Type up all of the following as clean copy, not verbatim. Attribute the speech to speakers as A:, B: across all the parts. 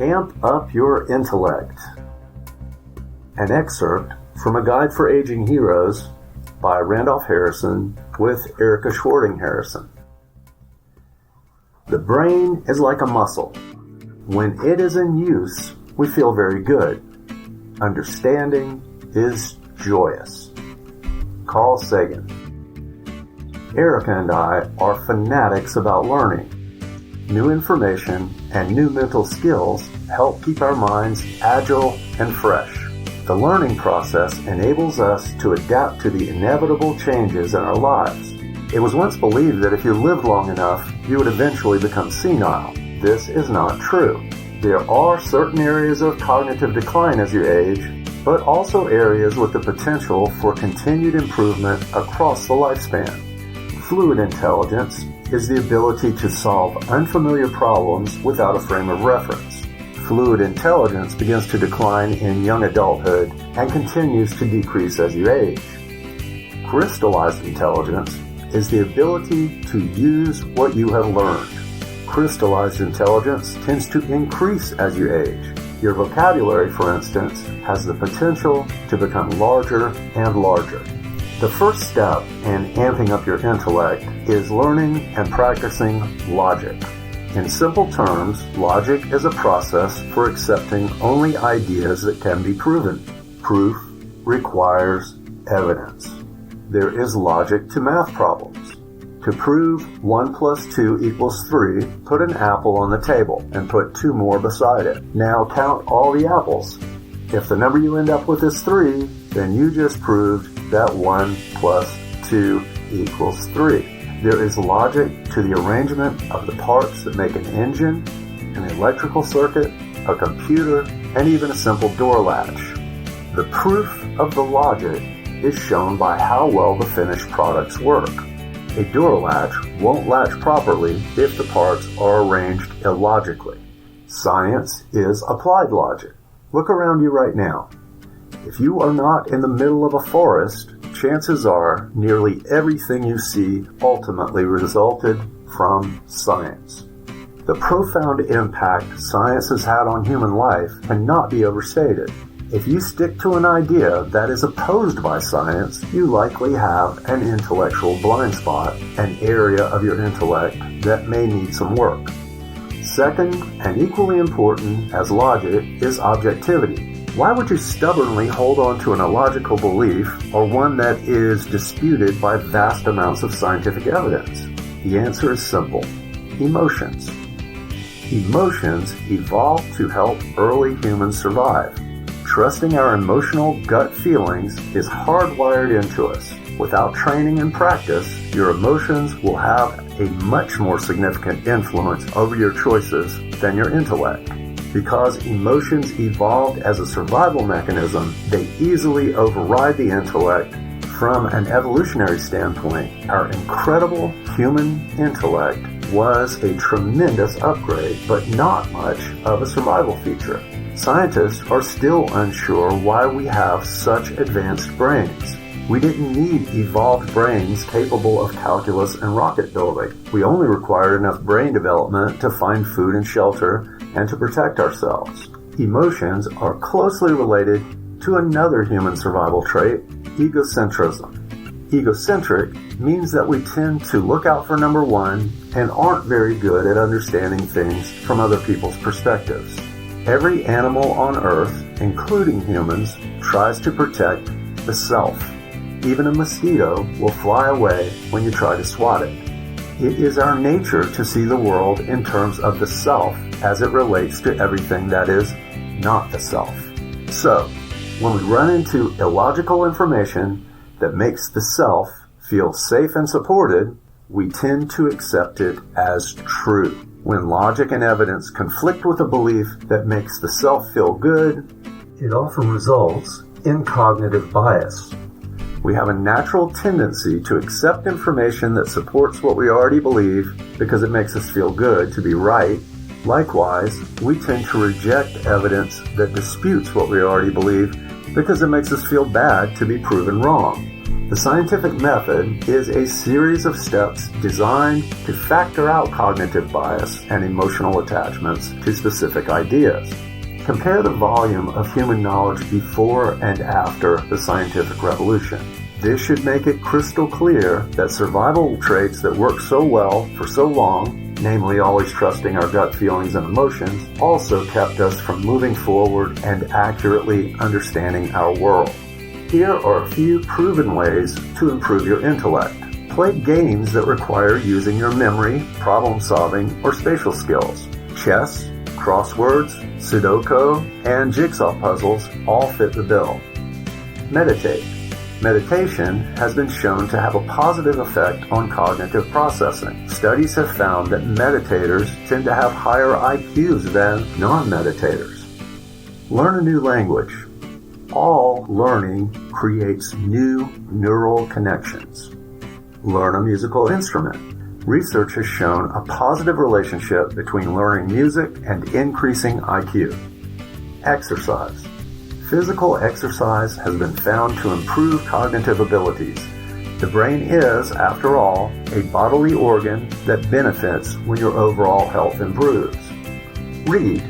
A: Amp Up Your Intellect. An excerpt from A Guide for Aging Heroes by Randolph Harrison with Erica Schwarting Harrison. The brain is like a muscle. When it is in use, we feel very good. Understanding is joyous. Carl Sagan. Erica and I are fanatics about learning. New information and new mental skills help keep our minds agile and fresh. The learning process enables us to adapt to the inevitable changes in our lives. It was once believed that if you lived long enough, you would eventually become senile. This is not true. There are certain areas of cognitive decline as you age, but also areas with the potential for continued improvement across the lifespan. Fluid intelligence is the ability to solve unfamiliar problems without a frame of reference. Fluid intelligence begins to decline in young adulthood and continues to decrease as you age. Crystallized intelligence is the ability to use what you have learned. Crystallized intelligence tends to increase as you age. Your vocabulary, for instance, has the potential to become larger and larger. The first step in amping up your intellect is learning and practicing logic. In simple terms, logic is a process for accepting only ideas that can be proven. Proof requires evidence. There is logic to math problems. To prove 1 plus 2 equals 3, put an apple on the table and put 2 more beside it. Now count all the apples. If the number you end up with is 3, then you just proved that 1 plus 2 equals 3. There is logic to the arrangement of the parts that make an engine, an electrical circuit, a computer, and even a simple door latch. The proof of the logic is shown by how well the finished products work. A door latch won't latch properly if the parts are arranged illogically. Science is applied logic. Look around you right now. If you are not in the middle of a forest, chances are nearly everything you see ultimately resulted from science. The profound impact science has had on human life cannot be overstated. If you stick to an idea that is opposed by science, you likely have an intellectual blind spot, an area of your intellect that may need some work. Second, and equally important as logic, is objectivity. Why would you stubbornly hold on to an illogical belief or one that is disputed by vast amounts of scientific evidence? The answer is simple. Emotions. Emotions evolved to help early humans survive. Trusting our emotional gut feelings is hardwired into us. Without training and practice, your emotions will have a much more significant influence over your choices than your intellect. Because emotions evolved as a survival mechanism, they easily override the intellect. From an evolutionary standpoint, our incredible human intellect was a tremendous upgrade, but not much of a survival feature. Scientists are still unsure why we have such advanced brains. We didn't need evolved brains capable of calculus and rocket building. We only required enough brain development to find food and shelter and to protect ourselves. Emotions are closely related to another human survival trait, egocentrism. Egocentric means that we tend to look out for number one and aren't very good at understanding things from other people's perspectives. Every animal on Earth, including humans, tries to protect the self. Even a mosquito will fly away when you try to swat it. It is our nature to see the world in terms of the self as it relates to everything that is not the self. So, when we run into illogical information that makes the self feel safe and supported, we tend to accept it as true. When logic and evidence conflict with a belief that makes the self feel good, it often results in cognitive bias. We have a natural tendency to accept information that supports what we already believe because it makes us feel good to be right. Likewise, we tend to reject evidence that disputes what we already believe because it makes us feel bad to be proven wrong. The scientific method is a series of steps designed to factor out cognitive bias and emotional attachments to specific ideas. Compare the volume of human knowledge before and after the scientific revolution. This should make it crystal clear that survival traits that work so well for so long, namely always trusting our gut feelings and emotions, also kept us from moving forward and accurately understanding our world. Here are a few proven ways to improve your intellect. Play games that require using your memory, problem solving, or spatial skills. Chess, crosswords, Sudoku, and jigsaw puzzles all fit the bill. Meditate. Meditation has been shown to have a positive effect on cognitive processing. Studies have found that meditators tend to have higher IQs than non-meditators. Learn a new language. All learning creates new neural connections. Learn a musical instrument. Research has shown a positive relationship between learning music and increasing IQ. Exercise. Physical exercise has been found to improve cognitive abilities. The brain is, after all, a bodily organ that benefits when your overall health improves. Read.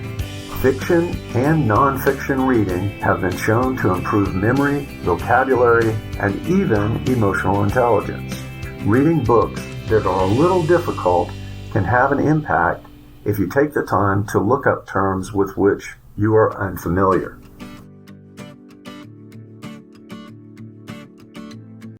A: Fiction and non-fiction reading have been shown to improve memory, vocabulary, and even emotional intelligence. Reading books that are a little difficult can have an impact if you take the time to look up terms with which you are unfamiliar.